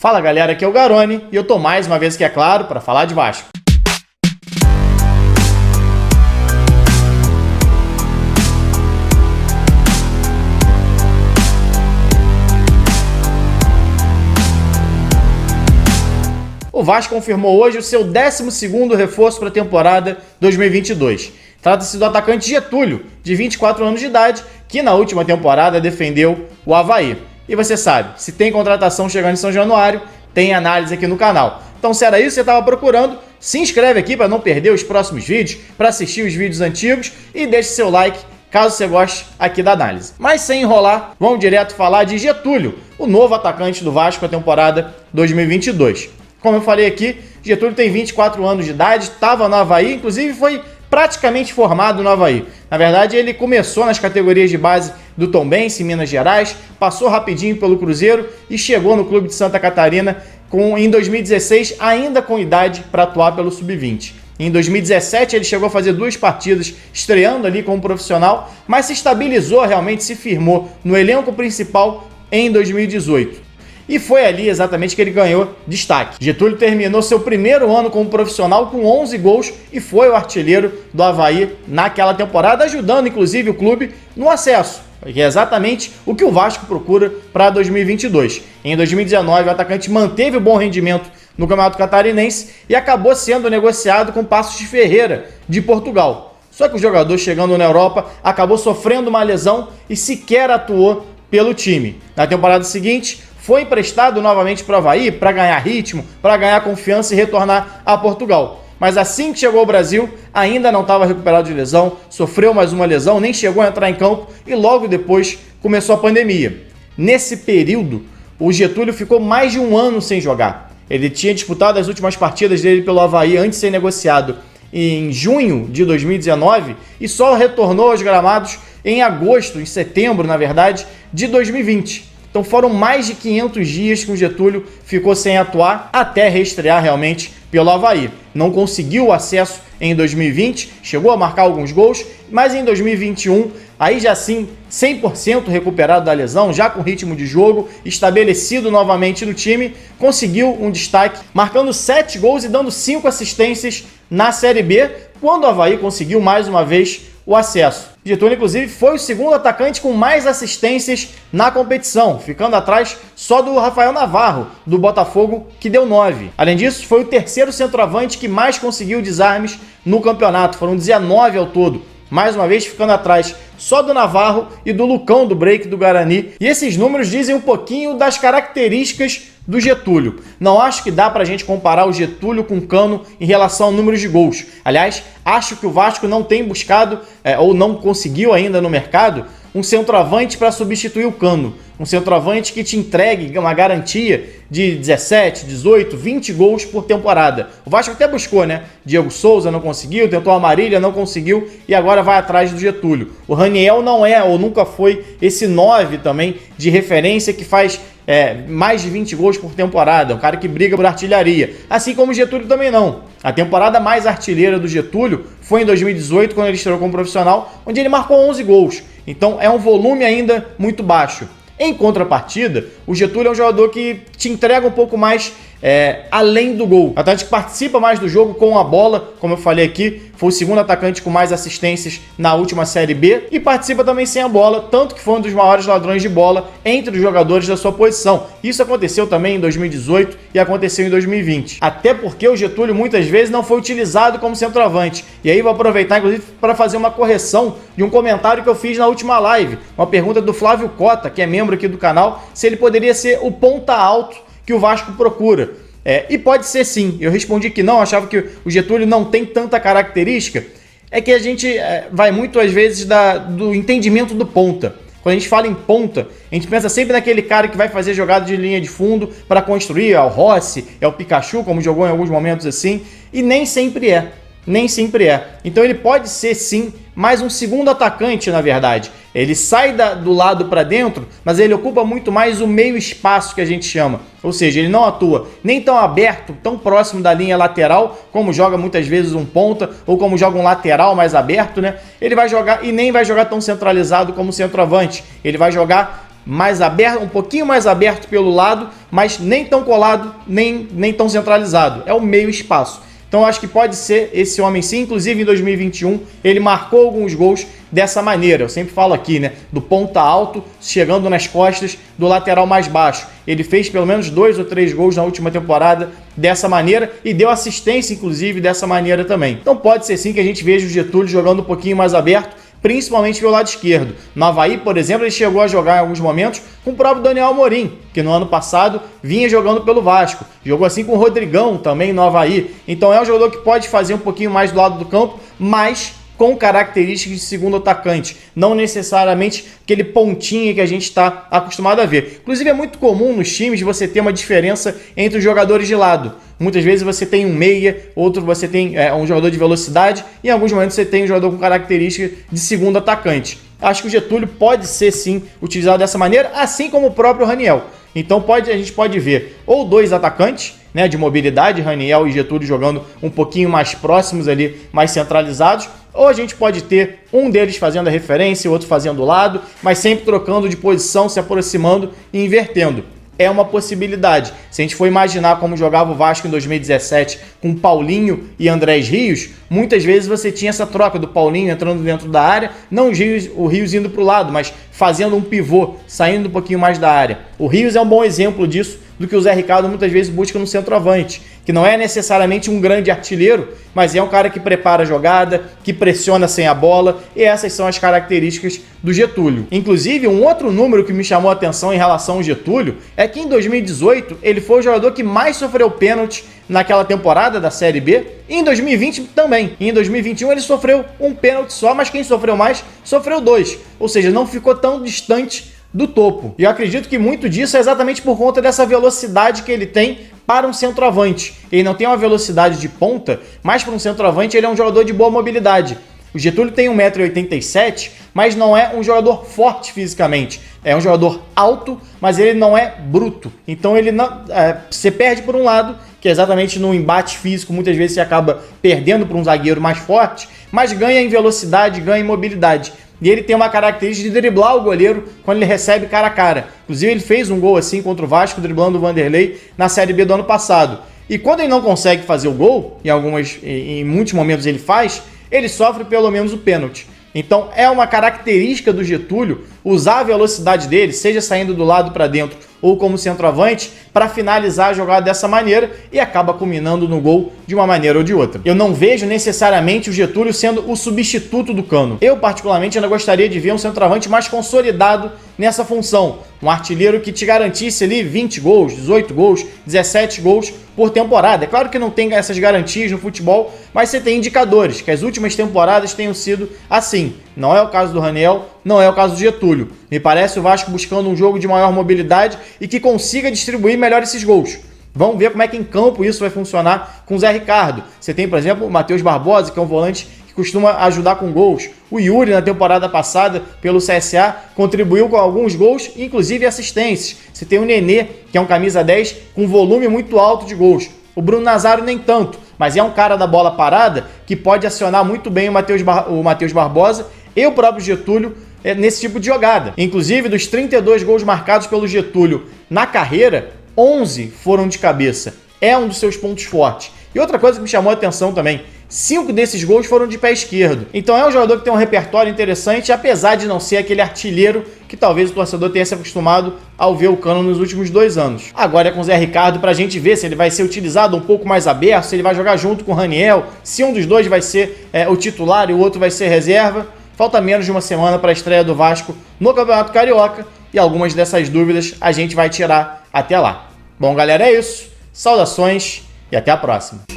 Fala galera, aqui é o Garoni e eu tô mais uma vez aqui, é claro, para falar de Vasco. O Vasco confirmou hoje o seu 12º reforço para a temporada 2022. Trata-se do atacante Getúlio, de 24 anos de idade, que na última temporada defendeu o Avaí. E você sabe, se tem contratação chegando em São Januário, tem análise aqui no canal. Então se era isso que você estava procurando, se inscreve aqui para não perder os próximos vídeos, para assistir os vídeos antigos e deixe seu like caso você goste aqui da análise. Mas sem enrolar, vamos direto falar de Getúlio, o novo atacante do Vasco na temporada 2022. Como eu falei aqui, Getúlio tem 24 anos de idade, estava no Avaí, inclusive foi praticamente formado no Avaí. Na verdade, ele começou nas categorias de base do Tombense, em Minas Gerais, passou rapidinho pelo Cruzeiro e chegou no clube de Santa Catarina em 2016, ainda com idade para atuar pelo Sub-20. Em 2017, ele chegou a fazer 2 partidas, estreando ali como profissional, mas se estabilizou realmente, se firmou no elenco principal em 2018. E foi ali exatamente que ele ganhou destaque. Getúlio terminou seu primeiro ano como profissional com 11 gols e foi o artilheiro do Avaí naquela temporada, ajudando inclusive o clube no acesso, que é exatamente o que o Vasco procura para 2022. Em 2019, o atacante manteve o bom rendimento no Campeonato Catarinense e acabou sendo negociado com o Paços de Ferreira, de Portugal. Só que o jogador, chegando na Europa, acabou sofrendo uma lesão e sequer atuou pelo time. Na temporada seguinte, foi emprestado novamente para o Avaí para ganhar ritmo, para ganhar confiança e retornar a Portugal. Mas assim que chegou ao Brasil, ainda não estava recuperado de lesão, sofreu mais uma lesão, nem chegou a entrar em campo e logo depois começou a pandemia. Nesse período, o Getúlio ficou mais de um ano sem jogar. Ele tinha disputado as últimas partidas dele pelo Avaí antes de ser negociado em junho de 2019 e só retornou aos gramados em agosto, em setembro, na verdade, de 2020. Então foram mais de 500 dias que o Getúlio ficou sem atuar até reestrear realmente pelo Avaí. Não conseguiu o acesso em 2020, chegou a marcar alguns gols, mas em 2021, aí já sim 100% recuperado da lesão, já com ritmo de jogo, estabelecido novamente no time, conseguiu um destaque, marcando 7 gols e dando 5 assistências na Série B, quando o Avaí conseguiu mais uma vez o acesso. Getúlio, inclusive, foi o segundo atacante com mais assistências na competição, ficando atrás só do Rafael Navarro, do Botafogo, que deu 9. Além disso, foi o terceiro centroavante que mais conseguiu desarmes no campeonato, foram 19 ao todo. Mais uma vez ficando atrás só do Navarro e do Lucão do Break do Guarani. E esses números dizem um pouquinho das características do Getúlio. Não acho que dá pra gente comparar o Getúlio com o Cano em relação ao número de gols. Aliás, acho que o Vasco não tem buscado, ou não conseguiu ainda no mercado, um centroavante para substituir o Cano. Um centroavante que te entregue uma garantia de 17, 18, 20 gols por temporada. O Vasco até buscou, né? Diego Souza não conseguiu, tentou a Marília, não conseguiu e agora vai atrás do Getúlio. O Raniel não é ou nunca foi esse 9 também de referência que faz mais de 20 gols por temporada, um cara que briga por artilharia. Assim como o Getúlio também não. A temporada mais artilheira do Getúlio foi em 2018, quando ele estreou como profissional, onde ele marcou 11 gols. Então é um volume ainda muito baixo. Em contrapartida, o Getúlio é um jogador que te entrega um pouco mais além do gol. Atacante que participa mais do jogo com a bola, como eu falei aqui, foi o segundo atacante com mais assistências na última Série B e participa também sem a bola, tanto que foi um dos maiores ladrões de bola entre os jogadores da sua posição. Isso aconteceu também em 2018 e aconteceu em 2020. Até porque o Getúlio muitas vezes não foi utilizado como centroavante. E aí vou aproveitar, inclusive, para fazer uma correção de um comentário que eu fiz na última live. Uma pergunta do Flávio Cota, que é membro aqui do canal, se ele poderia ser o ponta alto que o Vasco procura. E pode ser sim. Eu respondi que não, achava que o Getúlio não tem tanta característica. É que a gente vai muito às vezes do entendimento do ponta. Quando a gente fala em ponta, a gente pensa sempre naquele cara que vai fazer jogada de linha de fundo para construir, é o Rossi, é o Pikachu, como jogou em alguns momentos assim, e nem sempre é. Nem sempre é. Então ele pode ser sim mais um segundo atacante, na verdade. Ele sai do lado para dentro, mas ele ocupa muito mais o meio espaço que a gente chama. Ou seja, ele não atua nem tão aberto, tão próximo da linha lateral, como joga muitas vezes um ponta, ou como joga um lateral mais aberto, né? Ele vai jogar e nem vai jogar tão centralizado como o centroavante. Ele vai jogar mais aberto, um pouquinho mais aberto pelo lado, mas nem tão colado, nem tão centralizado. É o meio espaço. Então eu acho que pode ser esse homem sim, inclusive em 2021 ele marcou alguns gols dessa maneira. Eu sempre falo aqui, né, do ponta alto, chegando nas costas do lateral mais baixo. Ele fez pelo menos 2 ou 3 gols na última temporada dessa maneira e deu assistência, inclusive, dessa maneira também. Então pode ser sim que a gente veja o Getúlio jogando um pouquinho mais aberto, principalmente pelo lado esquerdo. No Avaí, por exemplo, ele chegou a jogar em alguns momentos com o próprio Daniel Amorim, que no ano passado vinha jogando pelo Vasco. Jogou assim com o Rodrigão também no Avaí. Então é um jogador que pode fazer um pouquinho mais do lado do campo, mas com características de segundo atacante, não necessariamente aquele pontinho que a gente está acostumado a ver. Inclusive é muito comum nos times você ter uma diferença entre os jogadores de lado. Muitas vezes você tem um meia, outro você tem um jogador de velocidade e em alguns momentos você tem um jogador com características de segundo atacante. Acho que o Getúlio pode ser sim utilizado dessa maneira, assim como o próprio Raniel. Então a gente pode ver ou 2 atacantes, né, de mobilidade, Raniel e Getúlio jogando um pouquinho mais próximos ali, mais centralizados, ou a gente pode ter um deles fazendo a referência e o outro fazendo o lado, mas sempre trocando de posição, se aproximando e invertendo. É uma possibilidade. Se a gente for imaginar como jogava o Vasco em 2017 com Paulinho e Andrés Rios, muitas vezes você tinha essa troca do Paulinho entrando dentro da área, não o Rios indo para o lado, mas fazendo um pivô, saindo um pouquinho mais da área. O Rios é um bom exemplo disso, do que o Zé Ricardo muitas vezes busca no centroavante, que não é necessariamente um grande artilheiro, mas é um cara que prepara a jogada, que pressiona sem a bola, e essas são as características do Getúlio. Inclusive, um outro número que me chamou a atenção em relação ao Getúlio é que em 2018 ele foi o jogador que mais sofreu pênalti naquela temporada da Série B, e em 2020 também. E em 2021 ele sofreu um pênalti só, mas quem sofreu mais, sofreu 2. Ou seja, não ficou tão distante do topo. E eu acredito que muito disso é exatamente por conta dessa velocidade que ele tem para um centroavante. Ele não tem uma velocidade de ponta, mas para um centroavante ele é um jogador de boa mobilidade. O Getúlio tem 1,87 m, mas não é um jogador forte fisicamente. É um jogador alto, mas ele não é bruto. Então ele não, você perde por um lado, que é exatamente no embate físico, muitas vezes você acaba perdendo para um zagueiro mais forte, mas ganha em velocidade, ganha em mobilidade. E ele tem uma característica de driblar o goleiro quando ele recebe cara a cara. Inclusive ele fez um gol assim contra o Vasco, driblando o Vanderlei na Série B do ano passado. E quando ele não consegue fazer o gol, em muitos momentos ele faz, ele sofre pelo menos o pênalti. Então é uma característica do Getúlio usar a velocidade dele, seja saindo do lado para dentro ou como centroavante, para finalizar a jogada dessa maneira e acaba culminando no gol de uma maneira ou de outra. Eu não vejo necessariamente o Getúlio sendo o substituto do Cano. Eu, particularmente, ainda gostaria de ver um centroavante mais consolidado nessa função. Um artilheiro que te garantisse ali 20 gols, 18 gols, 17 gols por temporada. É claro que não tem essas garantias no futebol, mas você tem indicadores, que as últimas temporadas tenham sido assim. Não é o caso do Raniel, não é o caso do Getúlio. Me parece o Vasco buscando um jogo de maior mobilidade e que consiga distribuir melhor esses gols. Vamos ver como é que em campo isso vai funcionar com o Zé Ricardo. Você tem, por exemplo, o Matheus Barbosa, que é um volante que costuma ajudar com gols. O Yuri, na temporada passada, pelo CSA, contribuiu com alguns gols, inclusive assistências. Você tem o Nenê, que é um camisa 10 com volume muito alto de gols. O Bruno Nazário nem tanto, mas é um cara da bola parada que pode acionar muito bem o Matheus Barbosa e o próprio Getúlio nesse tipo de jogada. Inclusive, dos 32 gols marcados pelo Getúlio na carreira, 11 foram de cabeça. É um dos seus pontos fortes. E outra coisa que me chamou a atenção também, 5 desses gols foram de pé esquerdo. Então é um jogador que tem um repertório interessante, apesar de não ser aquele artilheiro que talvez o torcedor tenha se acostumado ao ver o Cano nos últimos 2 anos. Agora é com o Zé Ricardo pra gente ver se ele vai ser utilizado um pouco mais aberto, se ele vai jogar junto com o Raniel, se um dos dois vai ser o titular e o outro vai ser reserva. Falta menos de uma semana para a estreia do Vasco no Campeonato Carioca e algumas dessas dúvidas a gente vai tirar até lá. Bom, galera, é isso. Saudações e até a próxima.